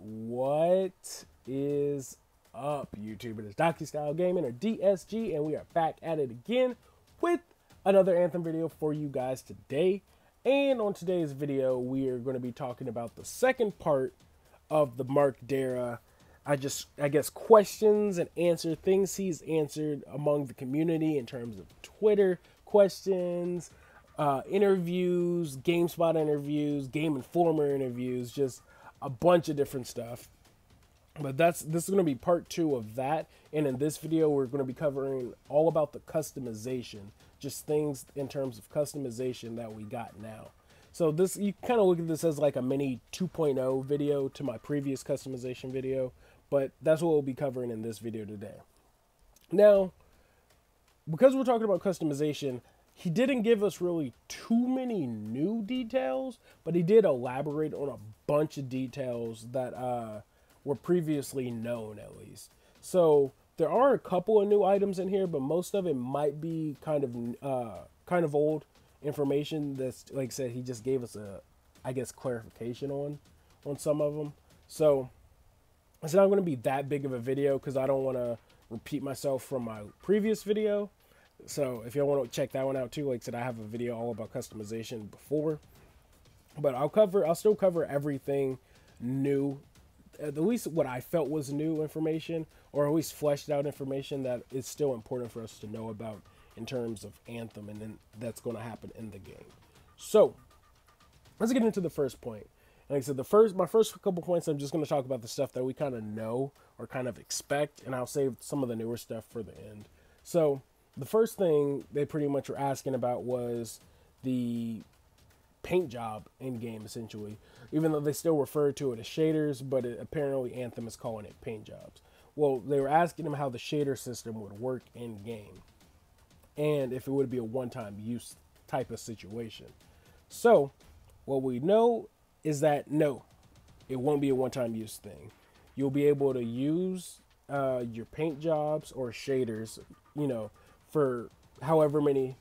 What is up, YouTube? It is Donkey Style Gaming, or DSG, and we are back at it again with another Anthem video for you guys today. And on today's video, we are going to be talking about the second part of the Mark Dara, I guess, questions and answer, things he's answered among the community in terms of Twitter questions, interviews, GameSpot interviews, Game Informer interviews, just a bunch of different stuff. But this is going to be part 2 of that. And in this video, we're going to be covering all about the customization, just things in terms of customization that we got now. So this, you kind of look at this as like a mini 2.0 video to my previous customization video, but that's what we'll be covering in this video today. Now, because we're talking about customization, he didn't give us really too many new details, but he did elaborate on a bunch of details that were previously known, at least. So there are a couple of new items in here, but most of it might be kind of old information. That's, like I said, he just gave us a, I guess, clarification on some of them. So it's not going to be that big of a video because I don't want to repeat myself from my previous video. So if y'all want to check that one out too, like I said, I have a video all about customization before, but I'll still cover everything new, at least what I felt was new information, or at least fleshed out information that is still important for us to know about in terms of Anthem, and then that's going to happen in the game. So let's get into the first point. Like I said, my first couple points, I'm just going to talk about the stuff that we kind of know or kind of expect, and I'll save some of the newer stuff for the end. So the first thing they pretty much were asking about was the paint job in game, essentially, even though they still refer to it as shaders, but apparently Anthem is calling it paint jobs. Well, they were asking him how the shader system would work in game and if it would be a one-time use type of situation. So what we know is that no, it won't be a one-time use thing. You'll be able to use your paint jobs or shaders, you know, for however many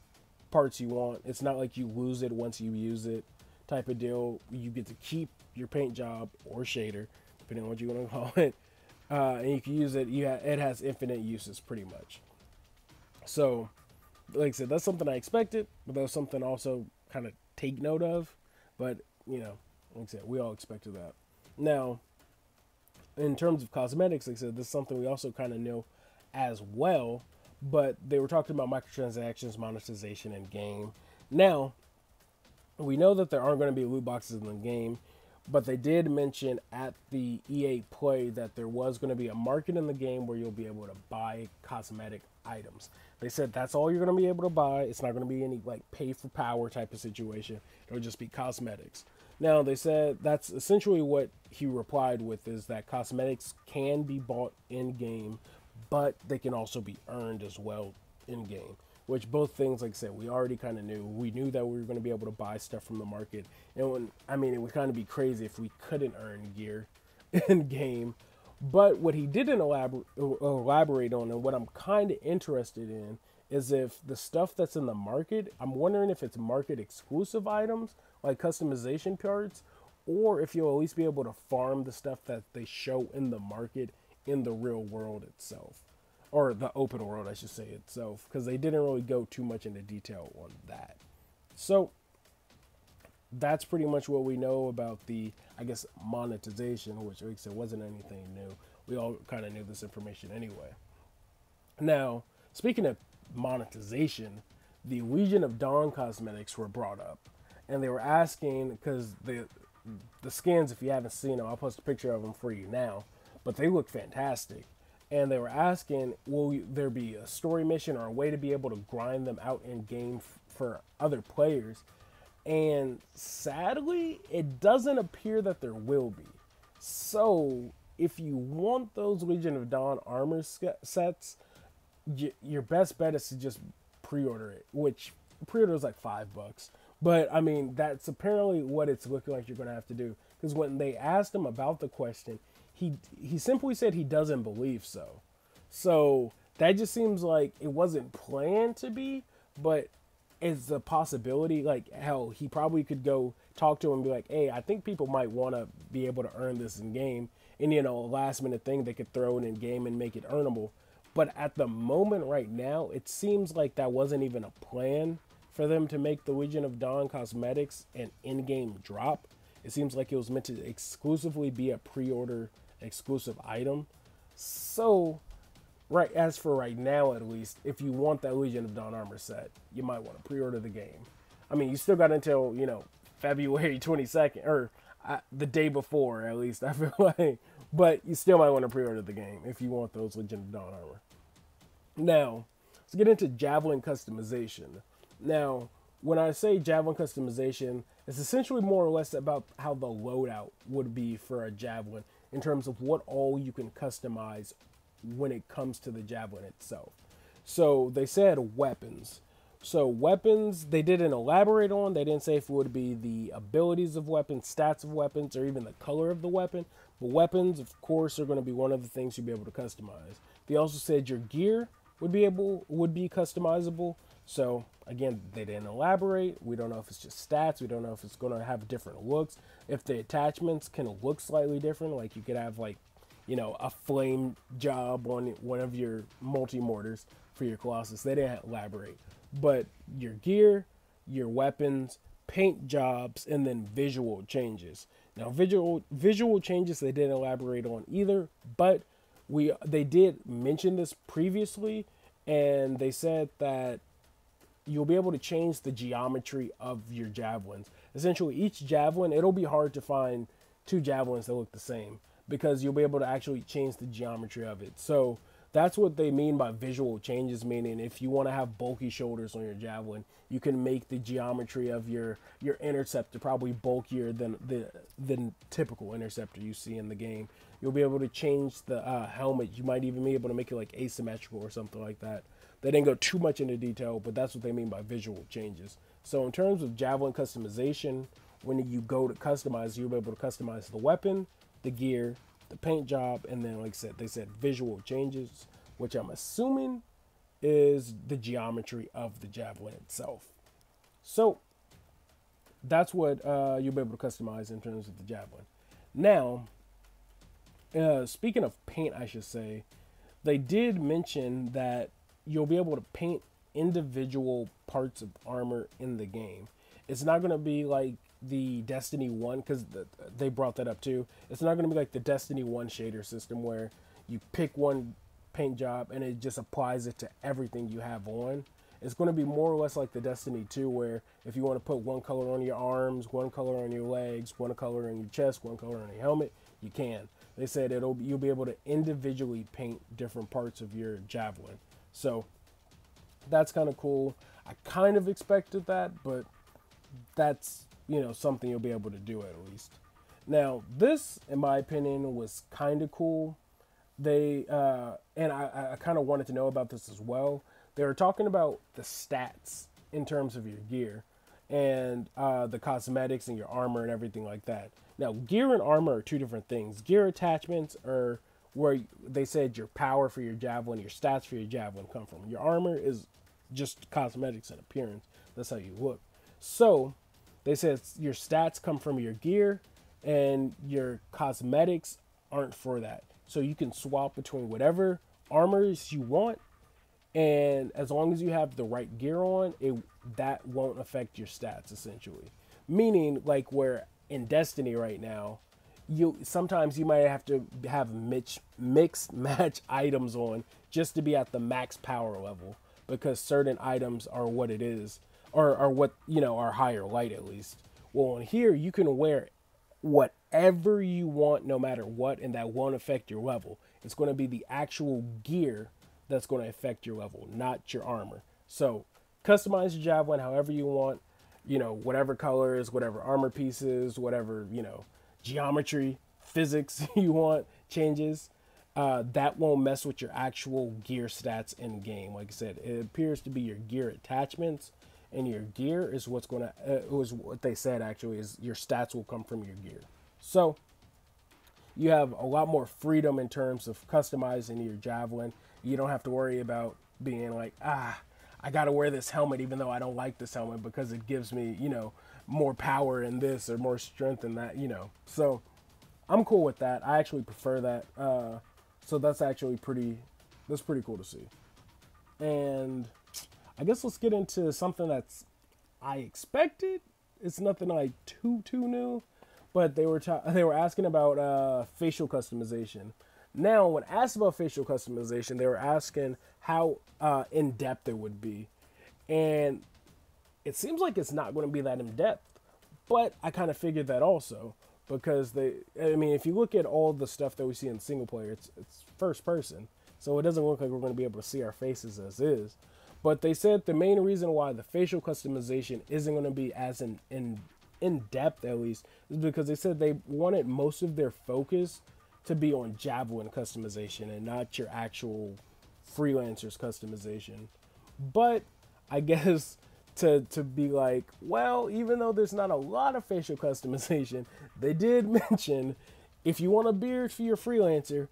parts you want. It's not like you lose it once you use it type of deal. You get to keep your paint job or shader, depending on what you want to call it, and you can use it. It has infinite uses pretty much. So like I said, that's something I expected, but that was something also kind of take note of. But you know, like I said, we all expected that. Now, in terms of cosmetics, like I said, this is something we also kind of know as well. But they were talking about microtransactions, monetization, and game. Now, we know that there aren't going to be loot boxes in the game, but they did mention at the EA Play that there was going to be a market in the game where you'll be able to buy cosmetic items. They said that's all you're going to be able to buy. It's not going to be any like pay for power type of situation. It'll just be cosmetics. Now, they said that's essentially what he replied with, is that cosmetics can be bought in game, but they can also be earned as well in game, which both things, like I said, we already kind of knew. We knew that we were going to be able to buy stuff from the market. And it would kind of be crazy if we couldn't earn gear in game. But what he didn't elaborate on, and what I'm kind of interested in, is if the stuff that's in the market, I'm wondering if it's market exclusive items like customization cards, or if you'll at least be able to farm the stuff that they show in the market in the real world itself, or the open world, I should say, itself, because they didn't really go too much into detail on that. So that's pretty much what we know about the, I guess, monetization, which, like I said, wasn't anything new. We all kind of knew this information anyway. Now, speaking of monetization, the Legion of Dawn cosmetics were brought up, and they were asking, because the skins, if you haven't seen them, I'll post a picture of them for you now, but they look fantastic. And they were asking, will there be a story mission or a way to be able to grind them out in game for other players? And sadly, it doesn't appear that there will be. So if you want those Legion of Dawn armor sets, your best bet is to just pre-order it, which pre-order is like $5. But I mean, that's apparently what it's looking like you're going to have to do. Because when they asked him about the question, he simply said he doesn't believe so. So that just seems like it wasn't planned to be, but it's a possibility. Like, hell, he probably could go talk to him and be like, hey, I think people might want to be able to earn this in game. and you know, a last minute thing they could throw it in game and make it earnable. But at the moment right now, it seems like that wasn't even a plan for them to make the Legion of Dawn cosmetics an in-game drop. It seems like it was meant to exclusively be a pre-order exclusive item. So, right, as for right now at least, if you want that Legion of Dawn armor set, you might want to pre-order the game. I mean, you still got until, you know, February 22nd, or the day before at least, I feel like. But you still might want to pre-order the game if you want those Legion of Dawn armor. Now, let's get into Javelin customization. Now, when I say Javelin customization, it's essentially more or less about how the loadout would be for a Javelin in terms of what all you can customize when it comes to the Javelin itself. So they said weapons. So weapons, they didn't elaborate on. They didn't say if it would be the abilities of weapons, stats of weapons, or even the color of the weapon. But weapons, of course, are going to be one of the things you'll be able to customize. They also said your gear would be customizable. So again, they didn't elaborate. We don't know if it's just stats. We don't know if it's going to have different looks. If the attachments can look slightly different, like you could have like, you know, a flame job on one of your multi-mortars for your Colossus. They didn't elaborate. But your gear, your weapons, paint jobs, and then visual changes. Now, visual changes they didn't elaborate on either, but they did mention this previously, and they said that you'll be able to change the geometry of your javelins. Essentially, each javelin, it'll be hard to find two javelins that look the same because you'll be able to actually change the geometry of it. So that's what they mean by visual changes, meaning if you want to have bulky shoulders on your javelin, you can make the geometry of your interceptor probably bulkier than the typical interceptor you see in the game. You'll be able to change the helmet. You might even be able to make it like asymmetrical or something like that. They didn't go too much into detail, but that's what they mean by visual changes. So in terms of javelin customization, when you go to customize, you'll be able to customize the weapon, the gear, the paint job, and then like I said, they said visual changes, which I'm assuming is the geometry of the javelin itself. So that's what you'll be able to customize in terms of the javelin. Now, speaking of paint, I should say, they did mention that you'll be able to paint individual parts of armor in the game. It's not going to be like the Destiny 1, because they brought that up too. It's not going to be like the Destiny 1 shader system where you pick one paint job and it just applies it to everything you have on. It's going to be more or less like the Destiny 2 where if you want to put one color on your arms, one color on your legs, one color on your chest, one color on your helmet, you can. They said you'll be able to individually paint different parts of your javelin. So that's kind of cool. I kind of expected that, but that's, you know, something you'll be able to do at least. Now, this, in my opinion, was kind of cool. They, and I kind of wanted to know about this as well. They were talking about the stats in terms of your gear and the cosmetics and your armor and everything like that. Now, gear and armor are two different things. Gear attachments are where they said your power for your javelin, your stats for your javelin come from. Your armor is just cosmetics and appearance. That's how you look. So they said your stats come from your gear and your cosmetics aren't for that. So you can swap between whatever armors you want, and as long as you have the right gear on, that won't affect your stats essentially. Meaning, like where in Destiny right now, sometimes you might have to have mixed match items on just to be at the max power level because certain items are what it is, or are what, you know, are higher light at least. Well, on here you can wear whatever you want no matter what, and that won't affect your level. It's going to be the actual gear that's going to affect your level, not your armor. So customize your javelin however you want, you know, whatever colors, whatever armor pieces, whatever, you know, geometry, physics you want changes. That won't mess with your actual gear stats in game. Like I said, it appears to be your gear attachments, and your gear is what's going to, was what they said actually, is your stats will come from your gear. So you have a lot more freedom in terms of customizing your javelin. You don't have to worry about being like, I got to wear this helmet even though I don't like this helmet because it gives me, you know, more power in this or more strength in that, you know. So I'm cool with that. I actually prefer that. So that's actually that's pretty cool to see. And I guess let's get into something that's I expected. It's nothing like too new, but they were asking about facial customization. Now, when asked about facial customization, they were asking how in depth it would be, and it seems like it's not going to be that in depth. But I kind of figured that also because I mean, if you look at all the stuff that we see in single player, it's first person, so it doesn't look like we're going to be able to see our faces as is. But they said the main reason why the facial customization isn't going to be as in depth, at least, is because they said they wanted most of their focus to be on Javelin customization and not your actual freelancers customization. But I guess to be like, well, even though there's not a lot of facial customization, they did mention if you want a beard for your freelancer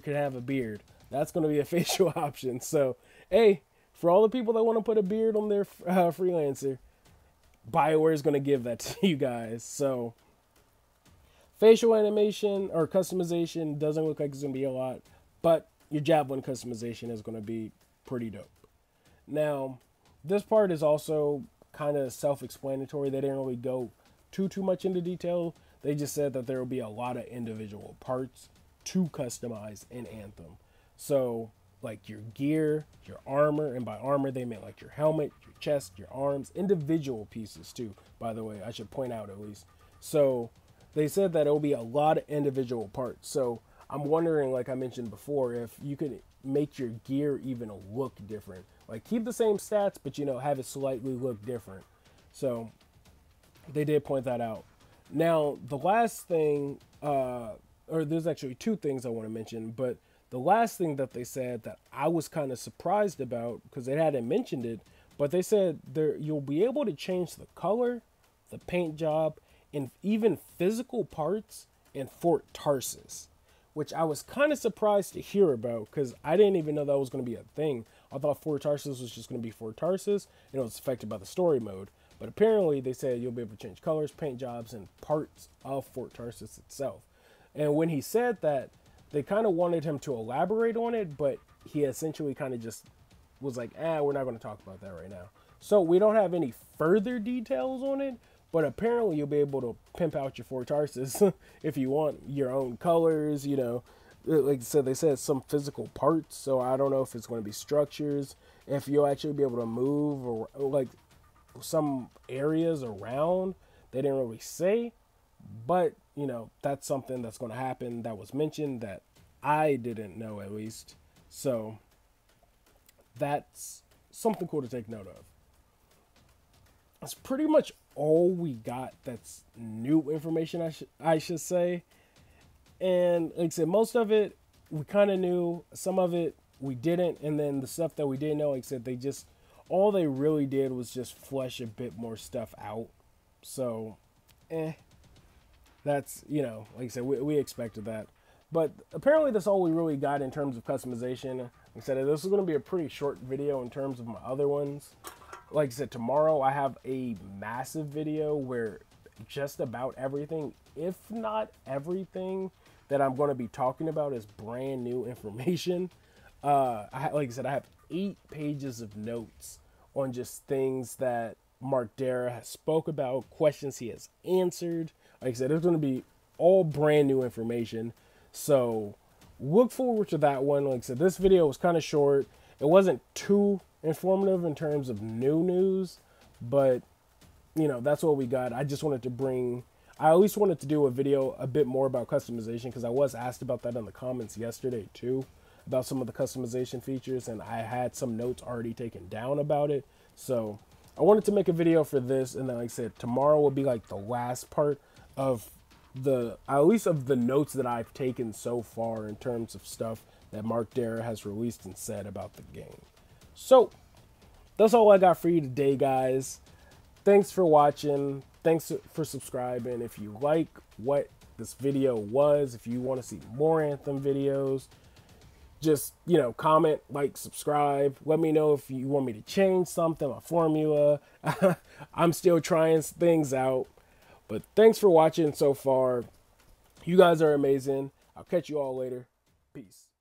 could have a beard. That's going to be a facial option. So, hey, for all the people that want to put a beard on their freelancer, BioWare is going to give that to you guys. So, facial animation or customization doesn't look like it's going to be a lot, but your Javelin customization is going to be pretty dope. Now, this part is also kind of self-explanatory. They didn't really go too much into detail. They just said that there will be a lot of individual parts to customize in Anthem. So, like your gear, your armor, and by armor they meant like your helmet, your chest, your arms, individual pieces too, by the way, I should point out at least. So they said that it will be a lot of individual parts. So I'm wondering, like I mentioned before, if you could make your gear even look different. Like keep the same stats, but you know, have it slightly look different. So they did point that out. Now, the last thing, or there's actually two things I want to mention, but the last thing that they said that I was kind of surprised about because they hadn't mentioned it, but they said you'll be able to change the color, the paint job, and even physical parts in Fort Tarsis, which I was kind of surprised to hear about because I didn't even know that was going to be a thing. I thought Fort Tarsis was just going to be Fort Tarsis and it was affected by the story mode. But apparently they said you'll be able to change colors, paint jobs, and parts of Fort Tarsis itself. And when he said that, they kind of wanted him to elaborate on it, but he essentially kind of just was like, we're not going to talk about that right now. So we don't have any further details on it, but apparently you'll be able to pimp out your Fort Tarsis if you want your own colors, you know. Like I said, they said some physical parts, so I don't know if it's going to be structures, if you'll actually be able to move or like some areas around. They didn't really say, but you know, that's something that's going to happen that was mentioned that I didn't know at least. So that's something cool to take note of. That's pretty much all we got that's new information, I should say. And like I said, most of it we kind of knew, some of it we didn't, and then the stuff that we didn't know, like I said, all they really did was just flesh a bit more stuff out. So, that's, you know, like I said, we expected that. But apparently that's all we really got in terms of customization. Like I said, this is going to be a pretty short video in terms of my other ones. Like I said, tomorrow I have a massive video where just about everything, if not everything, that I'm going to be talking about is brand new information. Like I said, I have 8 pages of notes on just things that Mark Dara has spoke about, questions he has answered. Like I said, it's going to be all brand new information. So look forward to that one. Like I said, this video was kind of short. It wasn't too informative in terms of new news, but you know, that's what we got. I just wanted to I at least wanted to do a video a bit more about customization because I was asked about that in the comments yesterday too, about some of the customization features, and I had some notes already taken down about it. So I wanted to make a video for this, and then like I said, tomorrow will be like the last part of at least of the notes that I've taken so far in terms of stuff that Mark Dara has released and said about the game. So that's all I got for you today, guys. Thanks for watching. Thanks for subscribing. If you like what this video was, if you want to see more Anthem videos, just, you know, comment, like, subscribe. Let me know if you want me to change something, a formula. I'm still trying things out. But thanks for watching so far. You guys are amazing. I'll catch you all later. Peace.